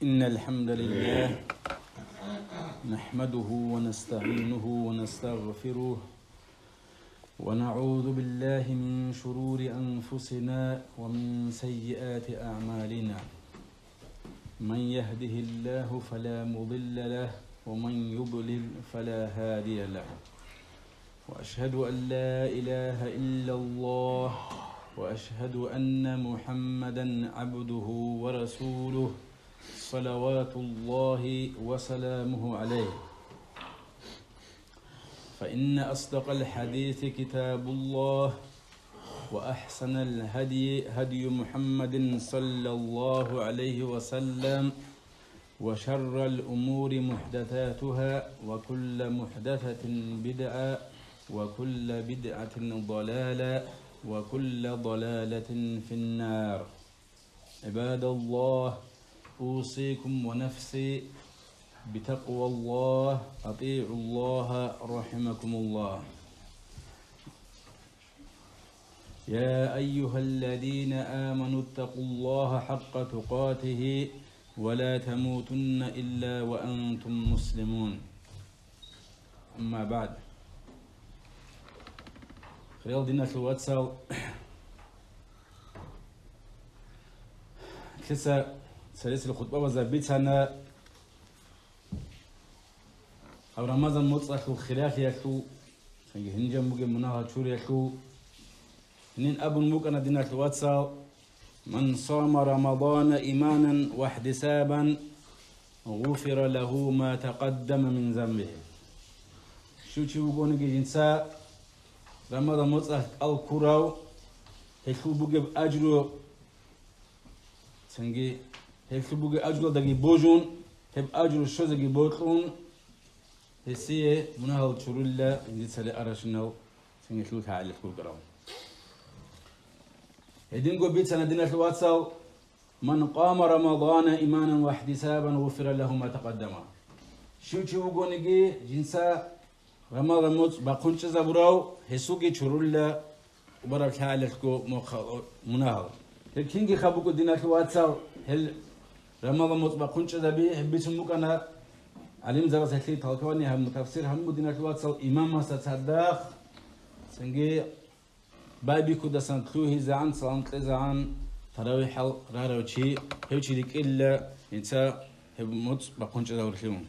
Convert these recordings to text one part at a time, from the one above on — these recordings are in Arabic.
إن الحمد لله نحمده ونستعينه ونستغفره ونعوذ بالله من شرور أنفسنا ومن سيئات أعمالنا. من يهده الله فلا مضل له ومن يضلل فلا هادي له. وأشهد أن لا إله إلا الله وأشهد أن محمدا عبده ورسوله صلوات الله وسلامه عليه. فإن أصدق الحديث كتاب الله وأحسن الهدي هدي محمد صلى الله عليه وسلم وشر الأمور محدثاتها وكل محدثة بدعة وكل بدعة ضلالة وكل ضلالة في النار. عباد الله، أوصيكم ونفسي بتقوى الله. أطيعوا الله رحمكم الله. يا أيها الذين آمنوا اتقوا الله حق تقاته ولا تموتن إلا وأنتم مسلمون. أما بعد، خلال دينا الواتساب كسا سلسلة الخطبة وزبيتنا أو رمضان مطلق الخلاف يكتو هنجم بوجي مناها شور يكتو نين أبو الموكنا دينا الواتساب من صام رمضان إيمانا واحتسابا غفر له ما تقدم من ذنبه. شو تشوفون جنسا رمضان مطلق الكراو هيكتو بوجي بأجرو سنجي هيكتو بوجي أجرو دقي بوجون هب أجرو شو دقي بوتلون هسيه مناها الشرولة عندي سلي أرشناو سنجي شو تعالي كل كراو. هدين قو بيت سندنا الواتساب من قام رمضان إيمانا واحتسابا غفر له ما تقدم. شو تشوفوا نجي جنسا رمضان موت بقونش زبراو هسوقي شرولة وبرك حالتكو مناها. الكينجي خابوكو دينا الواتساب هل رمضان موت بقونش زبي بيسموك أنا علم زواج هتلي تلقوني هم تفسير هم دينا الواتساب إمام هستصدق سنجي بايبي كودا سانتلوه زعان سانت زعان تراويح راروتشي هيوتشي ديك إلا إنسا هبموت بقونش زورتلون.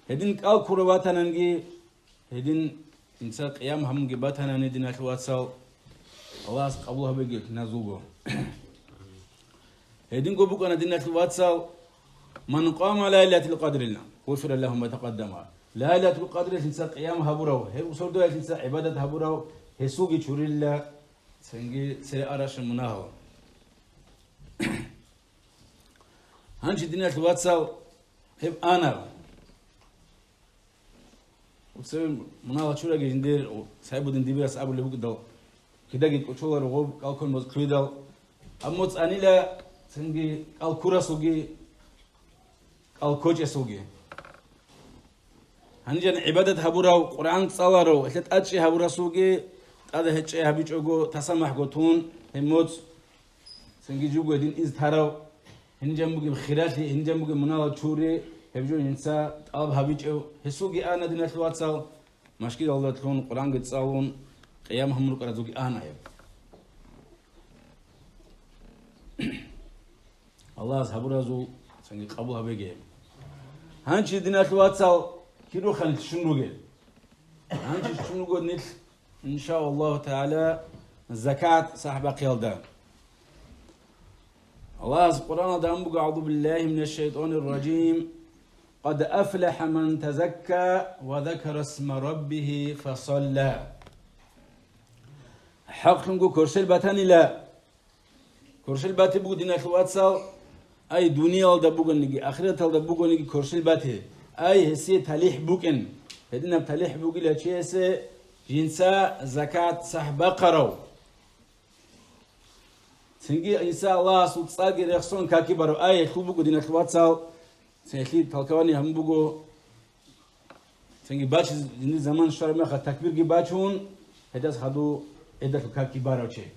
هدين قال كرواتنا نجي هدين إنسا قيام هم جباتنا ندينا الواتساب الله قبلها بيجيك نزوجه. هدين قبوك أنا دينا الواتساب من قام ليلة القدر لنا غفر له ما تقدم. ليلة القدر إنسا قيام هبورو هي وصول ده إنسا عبادة هبورو هي سوقي شوريلا سنجي سري أرش مناهو. هنش دينا الواتساب هب أنا وسوي مناهو شو رجع جندير وسايبو دين دبيرس أبو اللي بقدر كده جيت أشوفه رغوب قال كل مزكريدال أموت أني لا سنجي قال كورا سوقي قال كوج سوقي. هنجن عبادة هبورو قرآن صلارو هتلت أشي هبورا سوقي هذا هتشي هبيج أجو تسمح قطون هموت سنجي جوجو دين إزهارو هنجن بوجي بخيراتي هنجن بوجي منالا شوري هبجو إنسا أب هبيج أو هسوقي أنا دين الواتساب مشكلة الله تكون قرآن قد صالون قيام هم ركرا زوجي أنا يب الله هبورا زو سنجي قبولها بيجي هنشي دين الواتساب كيلو خلت شنو قال هنشي شنو قال نيل إن شاء الله تعالى الزكاة صاحب قيلدان. الله القرآن دام بقى أعوذ بالله من الشيطان الرجيم قد أفلح من تزكى وذكر اسم ربه فصلى. حق نقول كرسل باتاني لا كرسل باتي بقول دينا الواتساب أي دنيا ده بقول نجي آخرة ده بقول نجي كرسل باتي أي هسي تليح بوكن هدينا بتليح بوكي لشيء جنسا زكاة صاحب قرو سنجي إنسان الله سوت صاغي رخصون كاكي برو أي خوبو قدينا الواتساب سنجي تلقاني هم بقو سنجي باش زمان شرم يا تكبير جي باشون هداس خدو إدك كاكي برو شيء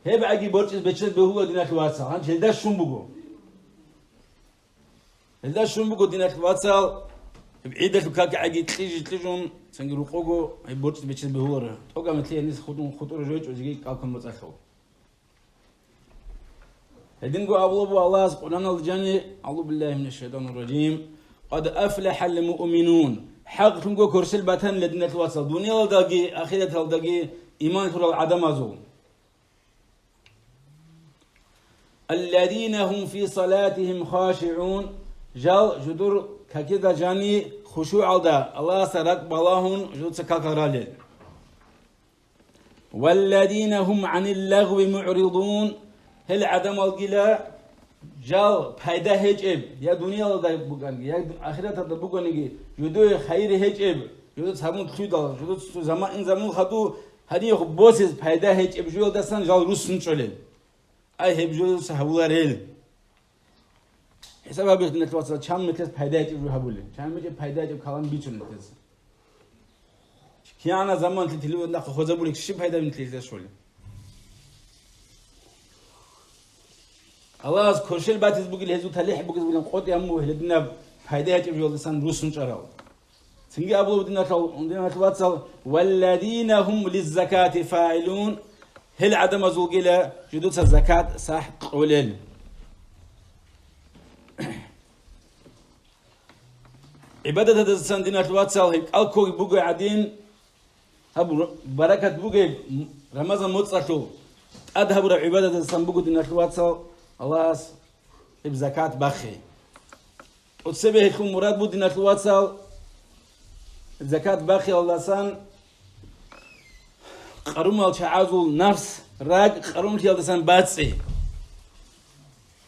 هب عجي برج بتشد بهو دينات الواتساب هن هلدا شون بقو هلدا شون بقو دينات الواتساب بعيدة كاك عجي تليجون سنجرو قوجو هي برج بتشد بهو ره توقع مثلي الناس خطور جوج وجي كالكم متأخر هدين قو أبلغ الله سبحانه الجاني أعوذ بالله من الشيطان الرجيم قد أفلح المؤمنون حق تنقو كرسل باتن لدينة الواتساب دنيا الداقي آخرة الداقي إيمان ترى العدم أزول الذين هم في صلاتهم خاشعون جال جدر ككذا جاني خشوع الدا الله سرق بلاهن جد سكاكرالي والذين هم عن اللغو معرضون هل عدم القلا جال فايدة هجب يا دنيا الدا بقاني يا آخرة الدا بقاني جدو خير هجب جدو سامون خيدال جدو زمان خدو هدي بوسز فايدة هجب جول دستان جال روسن شلل أي هبجول سهولاريل حساب أبيك نتواصل كم متى فايدة هجب هبولي كم متى فايدة هجب كلام بيشون نتواصل كيانا زمان تلتلو ناخذ خزبولي شو فايدة من تلتلو شولي الله كرشل باتز بقول هزو تليح بقول بقولن قط يامو هلدنا فايدة هجب جول دستان روسن شراو سنجي أبو بدنا نتواصل والذين هم للزكاة فاعلون هل عدم زوجلا جدوس الزكاة صح قولين عبادة هذا السندين الواتسال هيك ألكوي بوجي عدين هب بركة بوجي رمضان متصلو أذهب عبادة هذا السن بوجي دين الواتسال الله بزكاة بخي وتسبه يكون مراد بود دين الواتسال زكاة بخي الله سان قرم الشعازو نفس راج قرم شيء دسان باتسي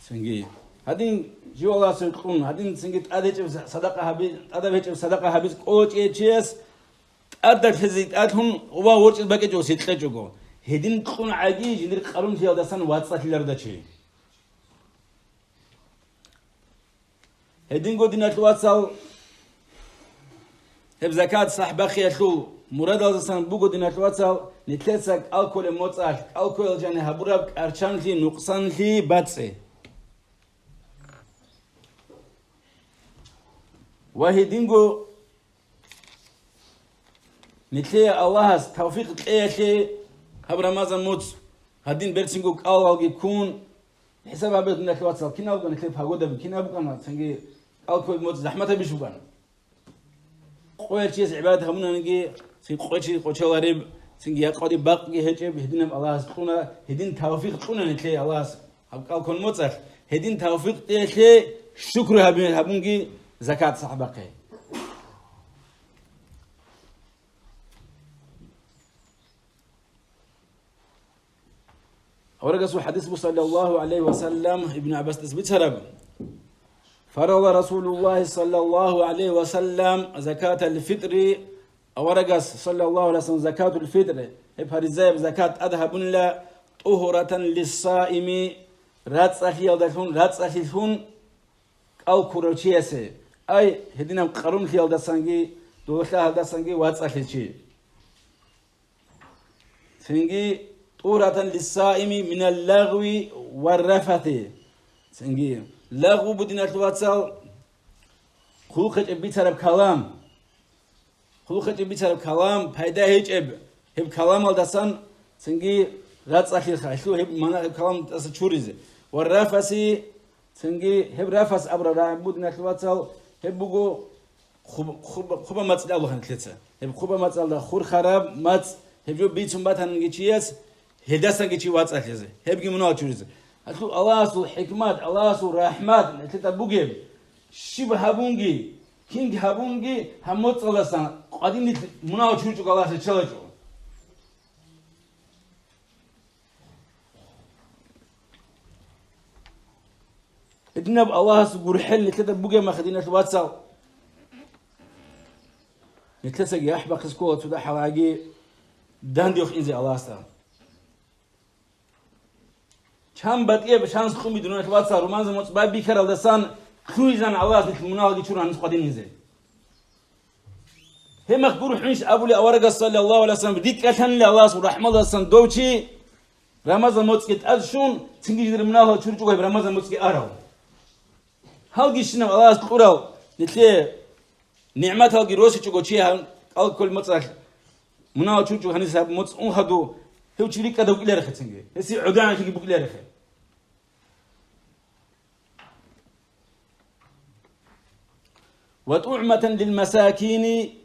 سنجي هادين جو الله سنقون هادين سنجي أديت صدقة هبي أديت صدقة هبي قوت إيشيس أدت هزيت أدهم هو ورش بقى جو سيد خجوجو هادين قون عادي جندر قرم شيء دسان واتسات لردشي هادين قدنا تواتسال هب زكاة صاحب خيالو مراد الزسان بوجو دينات واتسال نتلسك الكول موتسال الكول جاني هبورك أرشان لي نقصان لي باتسي وهي دينجو نتلي الله توفيق إيشي هب رمضان موت هدين بيرسينجو الله يكون حساب عبد دينات واتسال كنا بقى نتلي بهجودة بكنا بقى ما تنجي الكول موت زحمته بيشوفان قوي شيء عبادة همنا نجي سين قوي غريب سين جا قادي باقي هجب هدينا الله سبحانه هدين توفيق قونا نتلي الله هبقى كل مصر هدين توفيق تيجي شكر هبونجي زكاة صحبك ورجسوا حديث صلى الله عليه وسلم ابن عباس تثبت هرب فرض رسول الله صلى الله عليه وسلم زكاة الفطر ورجس صلى الله عليه وسلم زكاة الفطر بفرزاب زكاة أذهب لا طهرة للصائم راتس أخيالدهون راتس أخيالدهون أو كروتشيسه أي هدينا قرون خيالدسانجي دوخلا هالدسانجي واتس أخيالشي سنجي طهرة للصائم من اللغو والرفث سنجي لغو بدنا تواتسال خلقت بيتر بكلام خلقت بيتر بكلام فايدة هيج هب كلام الدسان سنجي راتس أخير خاشلو هب منا هب كلام دس شوريزه والرفسي سنجي هب رفس أبرا رام بدنا تواتسال هب بقو خوب ماتس الله هنكلتة هب خوب ماتس الله خور خراب ماتس هب جو بيتم باتن جيتشيس هداسن جيتشي واتس أخيزه هب جمنا شوريزه أقول الله سو حكمات الله سو رحمات نتتبوجب شبه هبونجي كينج هبونجي هموت الله سان قادين مناو شو الله سيشلجو إدناب الله سو برحل نتتبوجب ما خدينا الواتساب نتلسق يا أحبك سكوت وده حواجي دانديوخ إنزي الله سان كم بديه بشانس خم بدون الواتساب رومان زموت باي بيكر الدسان خويزان الله مثل مناقي شو رانس قادين نزل هم مخبور حنش أبو لي أورق صلى الله عليه وسلم بديك كتن لله سبحانه الله سن دوتشي رمضان موتسكت أشون تنجي درمناه تشرجوا برمضان موتسكي أراو هل جيشنا الله سكورال نتلي نعمة هل جروسي تشجوا شيء هل كل متسخ مناه تشرجوا هنساب موتس هدو هو تشري كذا وكيل رخي تنجي هسي عدان تجي بكيل رخي وطعمة للمساكين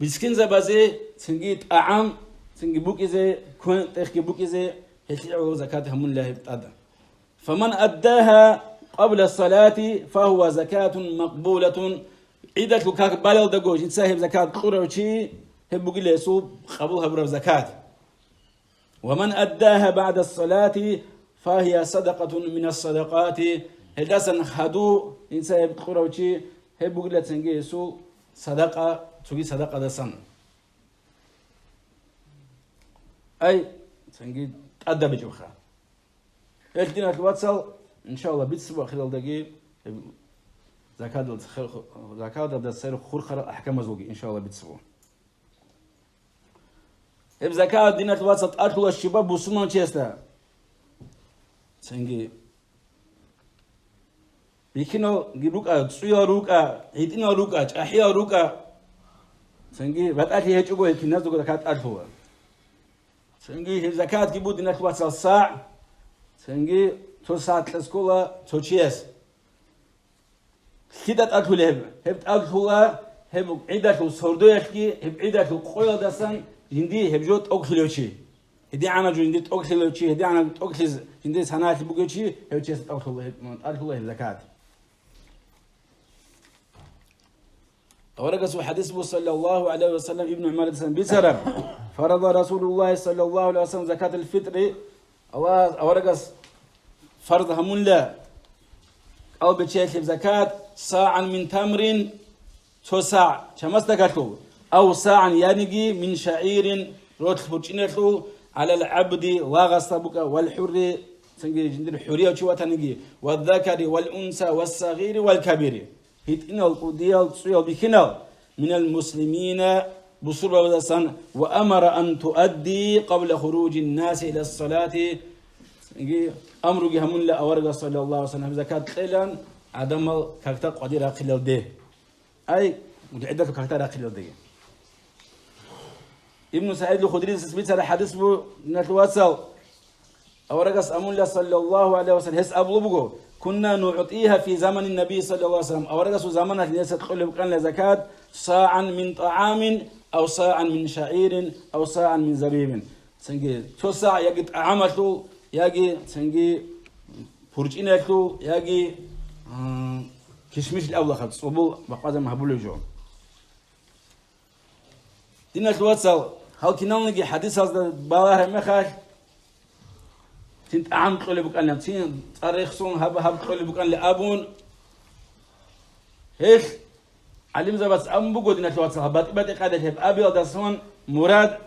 بسكين زبازي تنجي طعام تنجي بوكيزي كون تخي بوكيزي هيعو زكاة هم الله بتأدى فمن أداها قبل الصلاة فهو زكاة مقبولة عيدة كاك بالل دقوش يتساهم زكاة قروشي هبوكي ليسوب قبولها برب زكاة ومن أداها بعد الصلاة فهي صدقة من الصدقات هداسن خدو إنسان قروشي هبوكي لتنجي يسوب صدقة تجي صدقة دسان أي تنجي تأدى بجوخا الدين الواتسال إن شاء الله بيتسبوا خلال دقيق زكاة ده سير خور أحكام زوجي إن شاء الله بيتسبوا إب زكاة الدين الواتسال أكلوا الشباب بوسنا تيستا تنجي بيكينو جيروكا تسويا روكا هيتينا روكا أحيا روكا تنجي بتأكل هيجوا هيك الناس دكتور زكاة أكلوا تنجي زكاة جيبوا الدين الواتسال ساعة تنجي تو ساعة الأسكولة تو تشيس كده تأكل هب تأكل هب عيدك وسردويكي هب عيدك وقوي دسان جندي هب جوت أكلوشي هدي أنا جو جندي أكلوشي هدي أنا أكل جندي سنة بوجوشي هب تشيس أكل هب زكاة ورقص حديث صلى الله عليه وسلم ابن عمر بسرب فرض رسول الله صلى الله عليه وسلم زكاة الفطر الله ورقص فرض همون لا أو بتشيل زكاة ساعا من تمر تو ساع شمستكتو أو ساعا يانجي من شعير روت بوتشينتو على العبد واغصبك والحر سنجي جندر حرية شو تنجي والذكر والأنثى والصغير والكبير هيتنا القديال سويل بكنا من المسلمين بصربة ودسان وأمر أن تؤدي قبل خروج الناس إلى الصلاة أمر جهمون لا أورج صلى الله عليه وسلم زكاة قلنا عدم كاكتا قدير أقل ده أي متعدة كاكتا أقل ده ابن سعيد الخدري سميت على حديث بو نتواصل أورج أمون لا صلى الله عليه وسلم هس أبو بقول كنا نعطيها في زمن النبي صلى الله عليه وسلم أورج زمن الناس تقول كان لزكاة صاعا من طعام أو صاعا من شعير أو صاعا من زبيب سنجي توسع يجد عمله يجي سنجي فرجينكو يجي كشمش الأول خد صبول بقى ما هبول الجو دينا الواتسال هل كنا نجي حديث هذا بالله مخاش تنت عم تقول بك أنا تين تاريخ صون هب تقول بك أنا لأبون هيك علم زبس أم بقول دينا الواتسال بات قاعدة هب أبي أدرسون مراد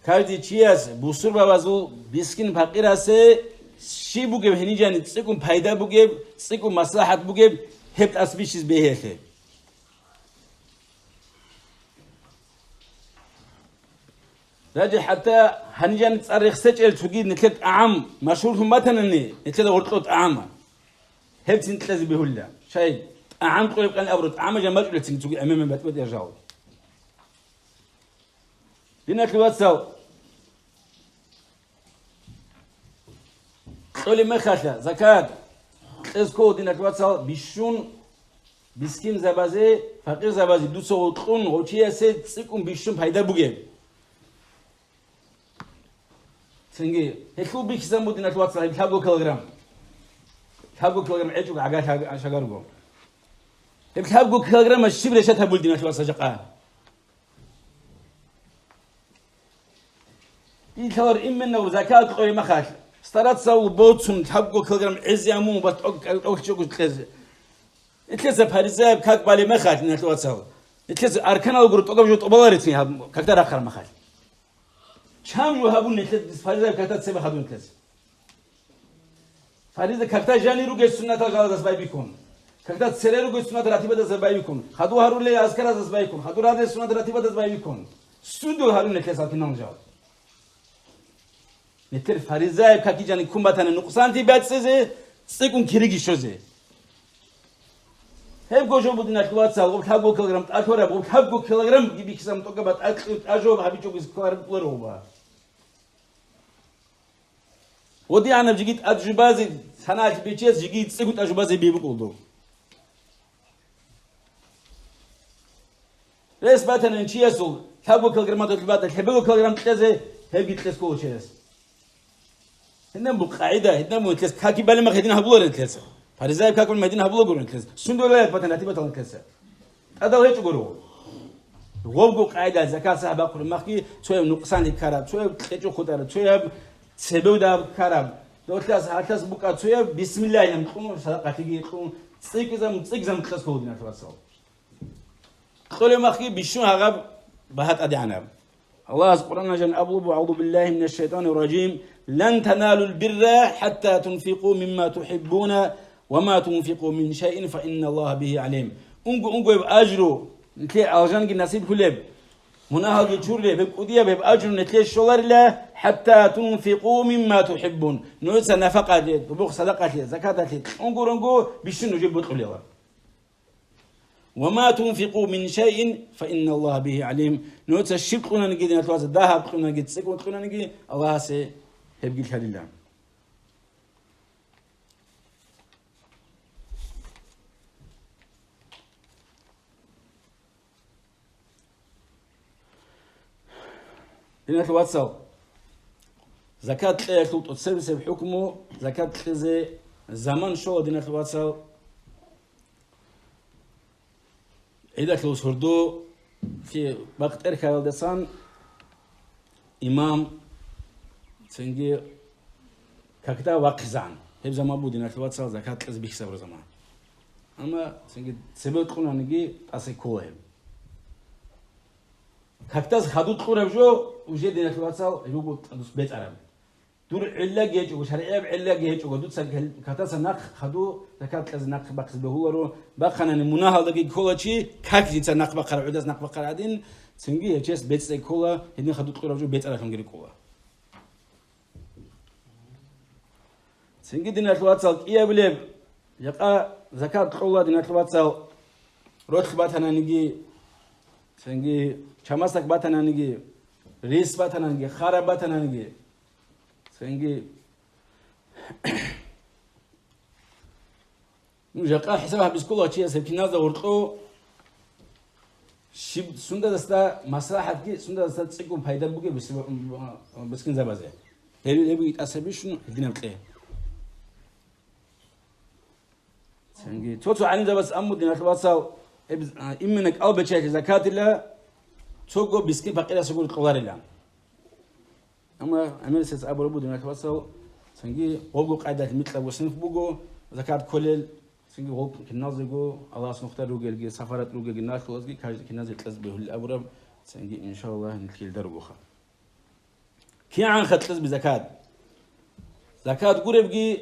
كاردي تشياس بوسر بابازو بيسكين فقيرة سه شي بوجب هني جاني تسيكم فايدة بوجب تسيكم مصلحة بوجب هبت أسبيشيز بهيك راجع حتى هني جاني تاريخ سجل تجيد نتلت عام مشهور هم مثلاً نتلت ورطة عام هبت نتلز بهلا شيء عام قريب كان أبرد عام جماعة ولا تيجي أمام بتبت يرجعوا دينا الواتسال قولي ما خاشة زكاة اسكو دينا الواتسال بيشون بسكين زبازي فقير زبازي دو سو تقون وشيء سيد سيكون بيشون فايدة بوجي سنجي هيكو بيكسم دينا الواتسال هيكابو كيلوغرام عيشو عجات شجرهم هيكابو كيلوغرام الشبر شتها بول دينا الواتسال جقاه يكور إمنا وزكاة قوي مخاش استرات سو بوتسون تحبوا كلام عزيامو بس أو شو قلت كذا إتلز بحرزاب كاك بالي مخاش نحن واتساو إتلز أركنا وقرط أقوم جوت أبلارتني هاب كتر آخر مخاش شام يهابون إتلز بحرزاب كتر سبب خدون إتلز فريزة كتر جاني روج السنة تجعل دست بيكون كتر سير روج السنة راتبة دست بيكون خدو هارون لي أذكر دست بيكون خدو رات السنة راتبة دست بيكون سودو هارون إتلز أكيد نام جاو نتر فریزای کاکی جانی کومباتن نقصانتی باتسه سکون کیریگی شوزه هب گوجو بودی نکوات سال گفت هب کیلوگرم اتوره گفت هب کیلوگرم گیبی کسام تو کبات اجو هبی چوگیز کار بلروبا ودی انا جگیت تجربه سناج بیچیز جگیت سکوت تجربه بیبی کولدو رئیس باتن چیاسول هب کیلوگرم تو کبات هب کیلوگرم تزه هب گیت تسکوچیز هندم بقاعده هندم متلس كاكي بالي ما خدين هبلور انتلس فارزاي كاكو مدينه هبلور غور انتلس سندولا باتناتي باتن انتلس هذا هو يقولوا غوغو قاعده زكاه صاحب اقول مخي توي نقصان كراب توي تجو خدار توي سبودا كراب دوتلاس هاتلاس بوكا توي بسم الله ينقوم صدقاتي يقوم تسيكزم تسكودنا توصل قول مخي بشو هغب بهات ادعنا الله سبحانه وتعالى أبلغ أعوذ بالله من الشيطان الرجيم لن تنالوا البر حتى تنفقوا مما تحبون وما تنفقوا من شيء فإن الله به عليم أنجو بأجرو نتلي أرجانك نصيب كلب مناها جشور لي بقودية بأجر نتلي الشولار له حتى تنفقوا مما تحبون نوسا نفقة لي بوخ صدقة لي زكاة لي أنجو بشنو جيب بطل الله وما تنفقوا من شيء فإن الله به عليم نوتس الشرك قلنا نجي نتواز الذهب قلنا نجي تسكون قلنا نجي الله سي هبقي الحليل هنا تواتسو زكاة تلو تسبس بحكمه زكاة تلزي زمان شو دينا تواتسو إذا كلو سردو في وقت إركال دسان إمام سنجي ككتا وقزان هب زمان بودي نكتبات سال زكاة كذب بيحسب زمان أما سنجي سبب تكون نجي أسيكوه ككتاز خدود تكون بجو وجد نكتبات سال يروح دوس بيت عرب دور علاج يجي وشرعي بعلاج يجي ودود سال ككتاز ناق خدو زكاة كذا ناق بقص بهولرو بقنا المناهض دقي كولا شيء كاكي تنا ناق بقرا عدس ناق بقرا عدين سنجي يجلس بيت سي كولا هدين خدود تكون بجو بيت عرب خمجري كولا سنجي دينا نكتبات سال إيه بليب يبقى زكاة كولا دينا نكتبات سال روح باتنا نجي سنجي شماسك باتنا نجي ريس باتنا نجي خارب باتنا نجي سنجي نجاق حسابها بسكولة شيء سبكي نازل ورقو شيب سندا دستا مصلحة كي سندا دستا تسيكون فايدة بوكي بسكين زبازة هل يبي يتأسبيشون هدينا بقيه سنجي توتو عن زباز أمو دينا تبصل إمنك أو بتشيك زكاة الله توقو بسكين فقيرة سكول القوار الله أما عمل سيس أبو ربو دينا تبصل سنجي وقو قاعدة مثل وسنف بوكو زكاة كل سنجي وقو كناز يقو الله سنختار روجل سفرات روجل الناس خلاص جي كناز يتلزبه الأبرب سنجي إن شاء الله نتكيل دربوخا كي عن خطلز بزكاة زكاة قرب جي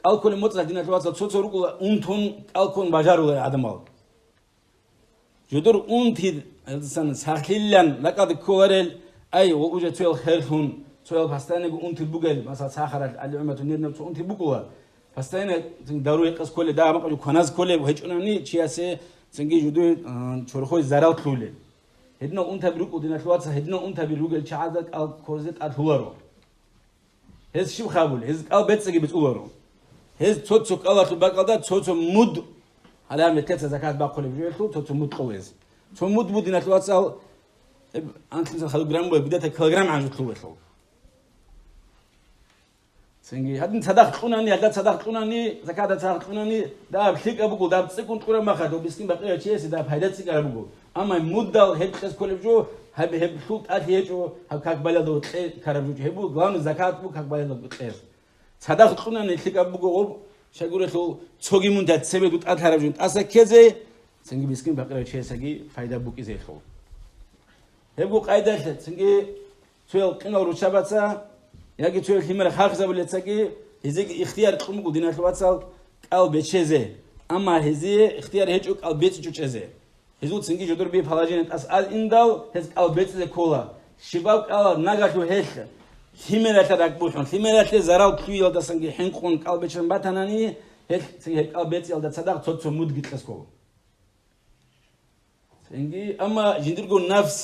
الكل مطلق دينا تواصل صوت روكو أنتون الكل بجارو عدمال جدور أنتي الإنسان ساخلين لقد كورل أي ووجه تويل خيرهم تويل فاستاني أنتي بوجل مثلا ساخرة العمة تنيرنا تو أنتي بوجوا فاستاني ضروري قص كل ده ما قالوا كناز كل وهيج أناني شيء سنجي جدور شرخوي زرال كله هدنا أنت بروك ودينا تواصل هدنا أنت بروجل شعادك الكورزت أدهولارو هذا شو خابول هذا بيت سجي بتقولارو هذا توتسك الله تبارك توتسو مود على متكت زكاة باقول بجيلتو توتسو مود قويز تو مود بودينا تواصل أنت مثلا خلو جرام بدأت كيلوغرام عن جتلو سنجي هذا صدق قناني هذا صدق قناني زكاة صدق قناني ده بحق أبوكو ده بسكون قرام ما خدوا بسكين بقية شيء ده بهيدا سكر أبوكو أما مودة هيك كيس كل بجو هب شوط أتيجو هب كاك بلادو كاربجو هبو غان زكاة بو كاك بلادو تير صدق قناني هيك أبوكو شغورتو تسوغيمون ده سبب دوت أتهربجون أسا كذا سنجي بسكين بقية شيء سجي فايدة بوكي زي خو هبو قاعدة سنجي تويل كنور وشابتسا يجي تويل كمرة خارج زبالة سجي هزيك اختيار قومك ودينا تواتسال قال بتشيزه أما هزي اختيار هيجوك قال بتشوتشيزه هزود سنجي جدور بيه فلاجين أسأل إندال هز قال بتشيزه كولا شباب قال ناقشوا هيك ثمرة تركبوحون ثمرة زرال كيل دسنجي حنقون قلبشن باتناني هل سنجي قلبيت يلدا صدق توت مود قتلسكو سنجي أما جندرجو نفس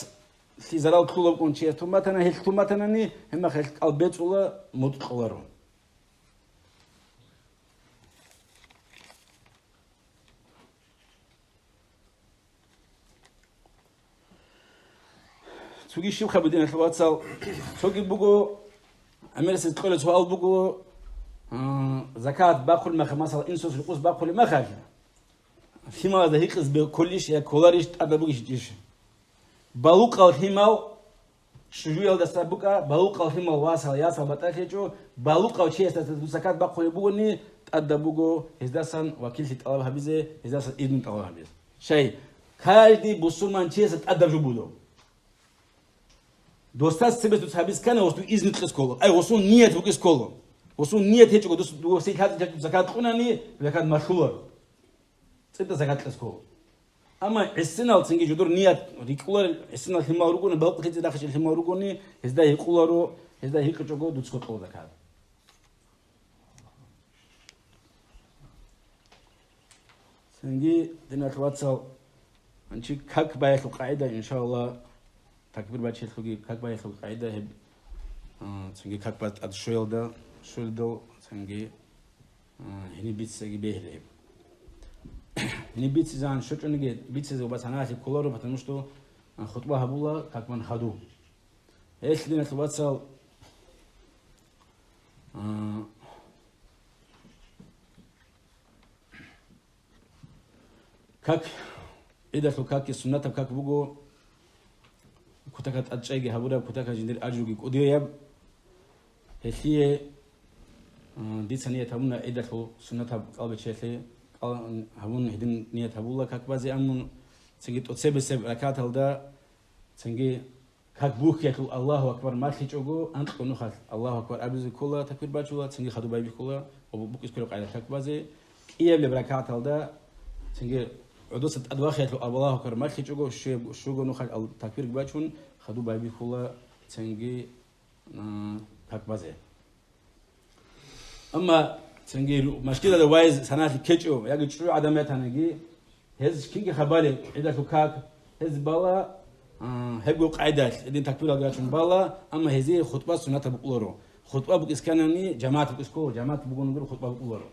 في زرال كلوب كون شيء توماتنا هل توماتناني هم خل قلبيت ولا مود قلارون سوقي شيء خبدين الواتساب سوقي بقو أمير سيدخل سؤال بقو زكاة باكل مخ مثلا إنسوس القوس باكل مخ فيما هذا هيكس بكلش يا كولاريش أدبوش جيش بالوق الهمال شجوع الدستبوكا بالوق الهمال واسع ياسا بتاعه بالوق أو شيء زكاة باكل بقولني أدبوجو هزداسن وكيل تطلب هبيزه هزداسن إذن تطلب هبيز شيء كاردي بسرمان شيء أدب جبودو دوستاس سبت تحبس كنا وستو إذن تسكولو أي وصون نية بقيس كولو وصون نية هيك دوست دوستي هاد زكاة قناني زكاة مشهور سبت زكاة تسكولو أما السنة تنجي جدور نية ريكولر السنة هم أروقون بقى كتير داخل هم أروقوني هزدا يقولارو هزدا هيك جوجو دوتسكولو زكاة تنجي دينا تواتسال أنشي كاك بايك القاعدة إن شاء الله تكبير بعد شيء تلقي كاك بايخ القاعدة هب تنجي كاك بعد الشويل ده تنجي هني بيت سجي به لعب هني بيت زان شو تنجي بيت سجي وبس أنا أشوف كولارو بتنمشتو خطبة هبولا كاك من خدو إيش لينا تواتسال كاك إذا كاك السنة كاك بوجو كتاكات أتشيء هبورا كتاكا جندر أجروجي كودياب هي دي سنية تابونا إدته سنة قلب شيء هبون هدين نية هبولا كاكبازي أمون سنجي تسبب سبب ركعت هلدا سنجي كاكبوك يقول الله أكبر ما تيجوجو أنت كونو خال الله أكبر أبزي كولا تكبير باجولا سنجي خدو بايبي كولا وبوك يسكرو قاعدة كاكبازي إيه بركعت هلدا سنجي عدوس أدواخيت الله أكبر ما تيجوجو شو نخال تكبير باجون خدو بايبي كولا تنجي كاكبازي أما تنجي مشكلة الوايز سنة كيتشو يجي تشرو عدمات هنجي هز كينج خبالي إذا كاك هز بالا هبقوا قاعدات إذا تكبير الجاشون بالا أما هذه خطبة سنة بقولرو خطبة بإسكانني جماعة بإسكو جماعة بقولون غير خطبة بقولرو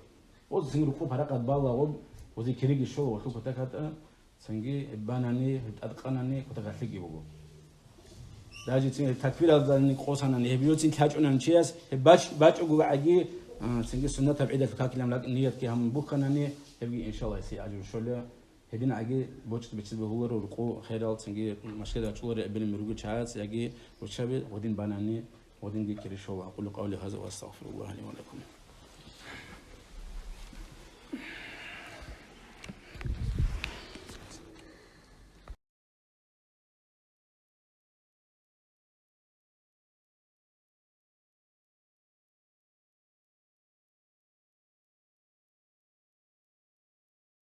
وز تنجي ركوب حركة بالا وزي كريج الشو وشو كتاكات تنجي باناني أدقانني كتاكاتلقي بقول داجي تنجي تكبير الجاشون قوسنا نهبيو تنجي تاجونا نشياس باش أقول عجي تنجي سنة بعيدة في كاكلام لكن نية كهم بوخناني هبي إن شاء الله يصير أجر شغله هبينا عجي بوجت بتشد بهولر ورقو خيرال تنجي مشكلة شغله قبل مروج شهادة يجي وشابه ودين باناني ودين ذكر شو أقول قولي هذا وأستغفر الله لي ولكم